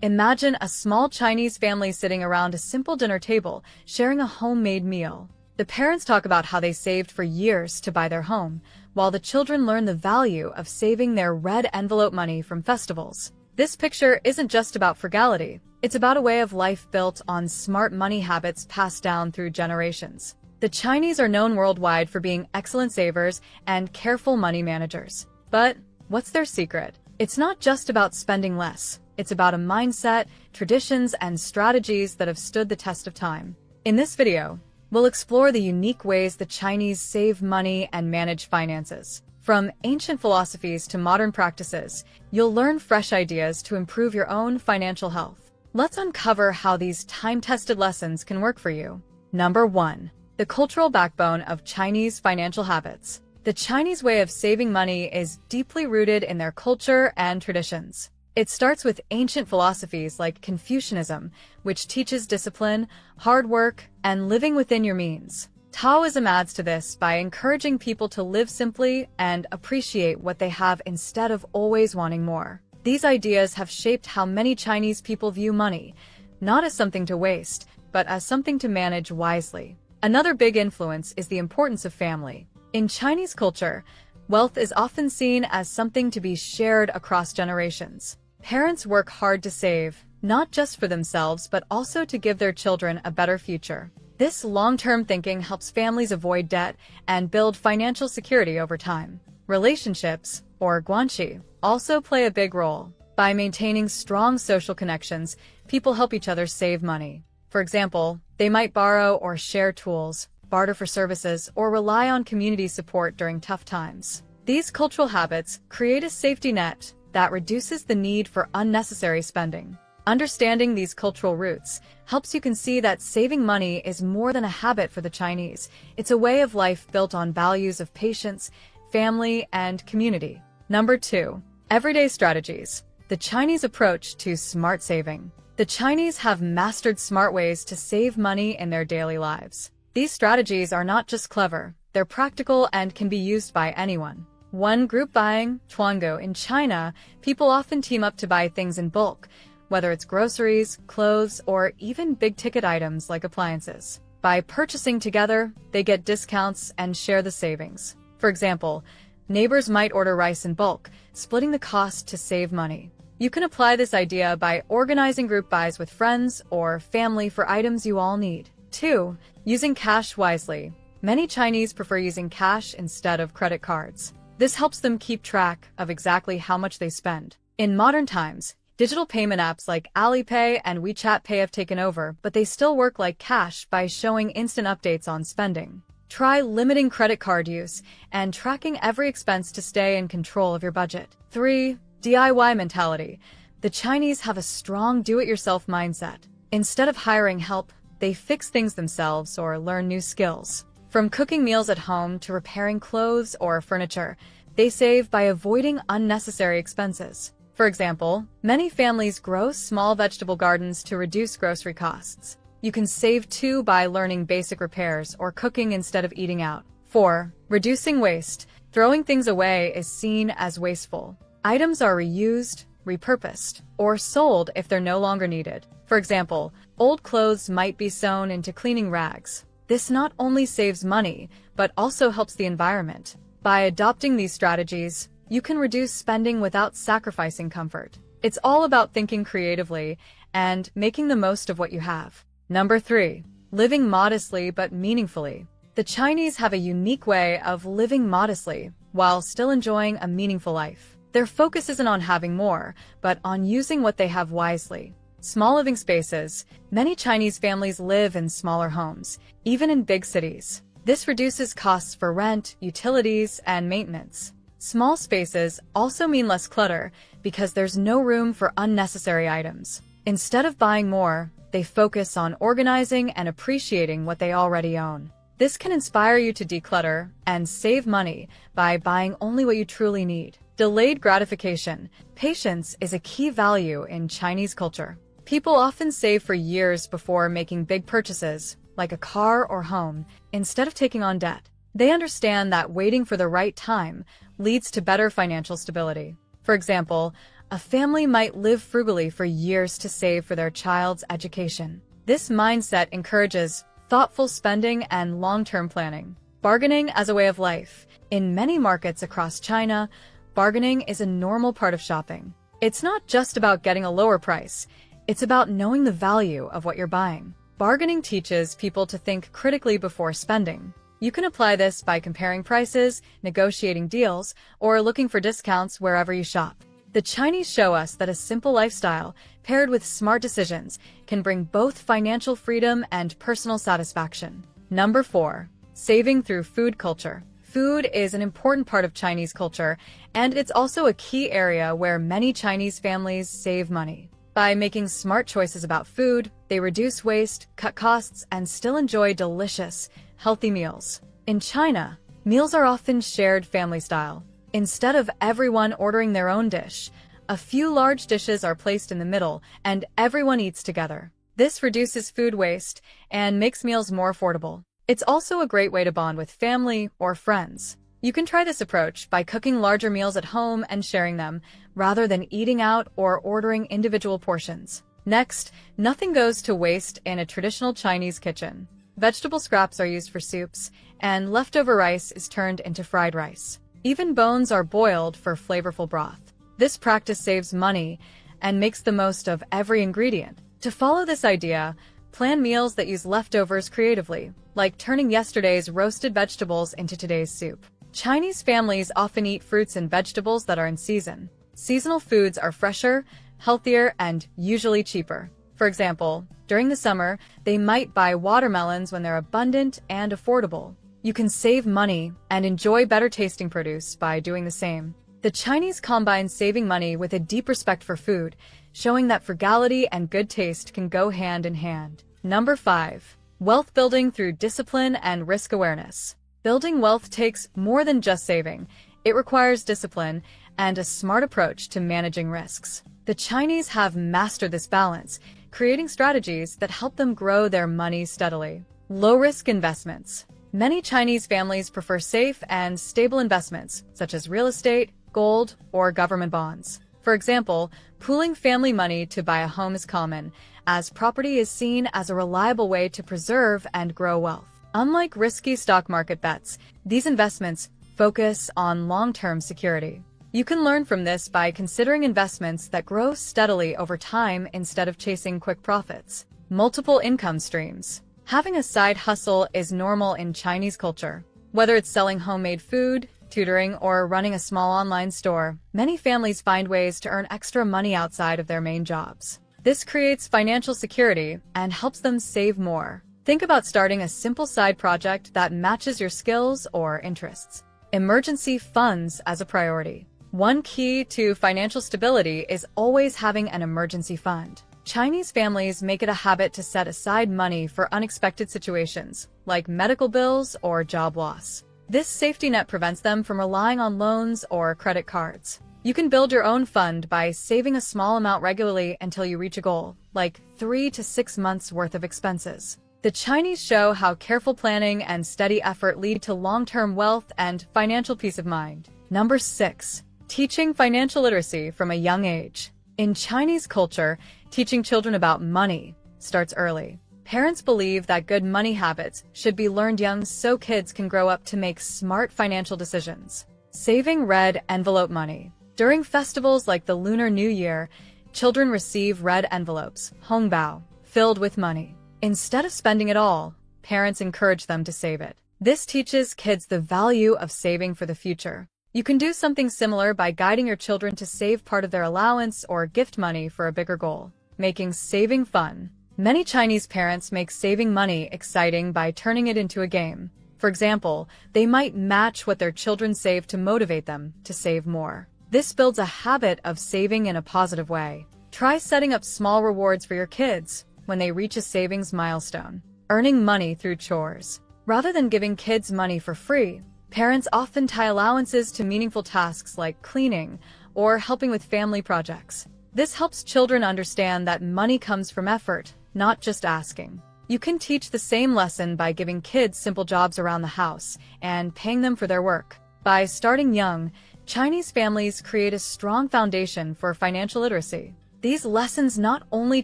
Imagine a small Chinese family sitting around a simple dinner table, sharing a homemade meal. The parents talk about how they saved for years to buy their home, while the children learn the value of saving their red envelope money from festivals. This picture isn't just about frugality. It's about a way of life built on smart money habits passed down through generations. The Chinese are known worldwide for being excellent savers and careful money managers. But what's their secret? It's not just about spending less. It's about a mindset, traditions, and strategies that have stood the test of time. In this video, we'll explore the unique ways the Chinese save money and manage finances. From ancient philosophies to modern practices, you'll learn fresh ideas to improve your own financial health. Let's uncover how these time-tested lessons can work for you. Number 1. The cultural backbone of Chinese financial habits. The Chinese way of saving money is deeply rooted in their culture and traditions. It starts with ancient philosophies like Confucianism, which teaches discipline, hard work, and living within your means. Taoism adds to this by encouraging people to live simply and appreciate what they have instead of always wanting more. These ideas have shaped how many Chinese people view money, not as something to waste, but as something to manage wisely. Another big influence is the importance of family. In Chinese culture, wealth is often seen as something to be shared across generations. Parents work hard to save, not just for themselves but also to give their children a better future. This long-term thinking helps families avoid debt and build financial security over time. Relationships, or guanxi, also play a big role. By maintaining strong social connections, people help each other save money. For example, they might borrow or share tools, barter for services, or rely on community support during tough times. These cultural habits create a safety net that reduces the need for unnecessary spending. Understanding these cultural roots helps you see that saving money is more than a habit for the Chinese. It's a way of life built on values of patience, family, and community. Number 2. Everyday strategies. The Chinese approach to smart saving. The Chinese have mastered smart ways to save money in their daily lives. These strategies are not just clever, they're practical and can be used by anyone. 1. Group buying. Tuango. In China, people often team up to buy things in bulk, whether it's groceries, clothes, or even big-ticket items like appliances. By purchasing together, they get discounts and share the savings. For example, neighbors might order rice in bulk, splitting the cost to save money. You can apply this idea by organizing group buys with friends or family for items you all need. 2. Using cash wisely. Many Chinese prefer using cash instead of credit cards. This helps them keep track of exactly how much they spend. In modern times, digital payment apps like Alipay and WeChat Pay have taken over, but they still work like cash by showing instant updates on spending. Try limiting credit card use and tracking every expense to stay in control of your budget. 3. DIY mentality. The Chinese have a strong do-it-yourself mindset. Instead of hiring help, they fix things themselves or learn new skills. From cooking meals at home to repairing clothes or furniture, they save by avoiding unnecessary expenses. For example, many families grow small vegetable gardens to reduce grocery costs. You can save too by learning basic repairs or cooking instead of eating out. 4. Reducing waste. Throwing things away is seen as wasteful. Items are reused, repurposed, or sold if they're no longer needed. For example, old clothes might be sewn into cleaning rags. This not only saves money, but also helps the environment. By adopting these strategies, you can reduce spending without sacrificing comfort. It's all about thinking creatively and making the most of what you have. Number 3. Living modestly but meaningfully. The Chinese have a unique way of living modestly while still enjoying a meaningful life. Their focus isn't on having more, but on using what they have wisely. Small living spaces. Many Chinese families live in smaller homes, even in big cities. This reduces costs for rent, utilities, and maintenance. Small spaces also mean less clutter because there's no room for unnecessary items. Instead of buying more, they focus on organizing and appreciating what they already own. This can inspire you to declutter and save money by buying only what you truly need. Delayed gratification. Patience is a key value in Chinese culture. People often save for years before making big purchases, like a car or home, instead of taking on debt. They understand that waiting for the right time leads to better financial stability. For example, A family might live frugally for years to save for their child's education. This mindset encourages thoughtful spending and long-term planning. Bargaining as a way of life. In many markets across China, bargaining is a normal part of shopping. It's not just about getting a lower price. It's about knowing the value of what you're buying. Bargaining teaches people to think critically before spending. You can apply this by comparing prices, negotiating deals, or looking for discounts wherever you shop. The Chinese show us that a simple lifestyle, paired with smart decisions, can bring both financial freedom and personal satisfaction. Number 4. Saving through food culture. Food is an important part of Chinese culture, and it's also a key area where many Chinese families save money. By making smart choices about food, they reduce waste, cut costs, and still enjoy delicious, healthy meals. In China, meals are often shared family style. Instead of everyone ordering their own dish, a few large dishes are placed in the middle and everyone eats together. This reduces food waste and makes meals more affordable. It's also a great way to bond with family or friends. You can try this approach by cooking larger meals at home and sharing them, rather than eating out or ordering individual portions. Next, nothing goes to waste in a traditional Chinese kitchen. Vegetable scraps are used for soups, and leftover rice is turned into fried rice. Even bones are boiled for flavorful broth. This practice saves money and makes the most of every ingredient. To follow this idea, plan meals that use leftovers creatively, like turning yesterday's roasted vegetables into today's soup. Chinese families often eat fruits and vegetables that are in season. Seasonal foods are fresher, healthier, and usually cheaper. For example, during the summer, they might buy watermelons when they're abundant and affordable. You can save money and enjoy better tasting produce by doing the same. The Chinese combine saving money with a deep respect for food, showing that frugality and good taste can go hand in hand. Number 5. Wealth building through discipline and risk awareness. Building wealth takes more than just saving. It requires discipline and a smart approach to managing risks. The Chinese have mastered this balance, creating strategies that help them grow their money steadily. Low-risk investments. Many Chinese families prefer safe and stable investments, such as real estate, gold, or government bonds. For example, pooling family money to buy a home is common, as property is seen as a reliable way to preserve and grow wealth. Unlike risky stock market bets, these investments focus on long-term security. You can learn from this by considering investments that grow steadily over time instead of chasing quick profits. Multiple income streams. Having a side hustle is normal in Chinese culture. Whether it's selling homemade food, tutoring, or running a small online store, many families find ways to earn extra money outside of their main jobs. This creates financial security and helps them save more. Think about starting a simple side project that matches your skills or interests. Emergency funds as a priority. One key to financial stability is always having an emergency fund. Chinese families make it a habit to set aside money for unexpected situations, like medical bills or job loss. This safety net prevents them from relying on loans or credit cards. You can build your own fund by saving a small amount regularly until you reach a goal, like 3 to 6 months worth of expenses. The Chinese show how careful planning and steady effort lead to long-term wealth and financial peace of mind. Number 6. Teaching financial literacy from a young age. In Chinese culture, teaching children about money starts early. Parents believe that good money habits should be learned young so kids can grow up to make smart financial decisions. Saving red envelope money. During festivals like the Lunar New Year, children receive red envelopes, hongbao, filled with money. Instead of spending it all, parents encourage them to save it. This teaches kids the value of saving for the future. You can do something similar by guiding your children to save part of their allowance or gift money for a bigger goal. Making saving fun. Many Chinese parents make saving money exciting by turning it into a game. For example, they might match what their children save to motivate them to save more. This builds a habit of saving in a positive way. Try setting up small rewards for your kids when they reach a savings milestone. Earning money through chores. Rather than giving kids money for free, parents often tie allowances to meaningful tasks like cleaning or helping with family projects. This helps children understand that money comes from effort, not just asking. You can teach the same lesson by giving kids simple jobs around the house and paying them for their work. By starting young, Chinese families create a strong foundation for financial literacy. These lessons not only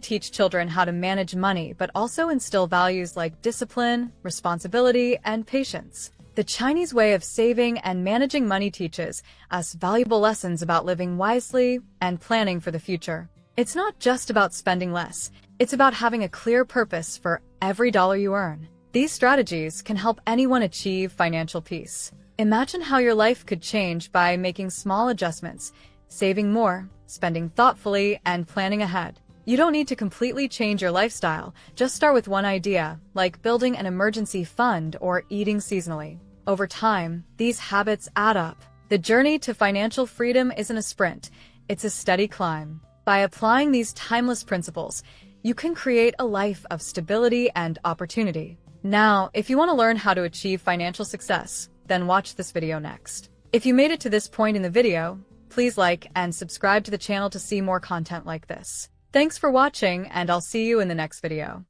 teach children how to manage money, but also instill values like discipline, responsibility, and patience. The Chinese way of saving and managing money teaches us valuable lessons about living wisely and planning for the future. It's not just about spending less, it's about having a clear purpose for every dollar you earn. These strategies can help anyone achieve financial peace. Imagine how your life could change by making small adjustments, saving more, spending thoughtfully, and planning ahead. You don't need to completely change your lifestyle, just start with one idea, like building an emergency fund or eating seasonally. Over time, these habits add up. The journey to financial freedom isn't a sprint, it's a steady climb. By applying these timeless principles, you can create a life of stability and opportunity. Now, if you want to learn how to achieve financial success, then watch this video next. If you made it to this point in the video, please like and subscribe to the channel to see more content like this. Thanks for watching, and I'll see you in the next video.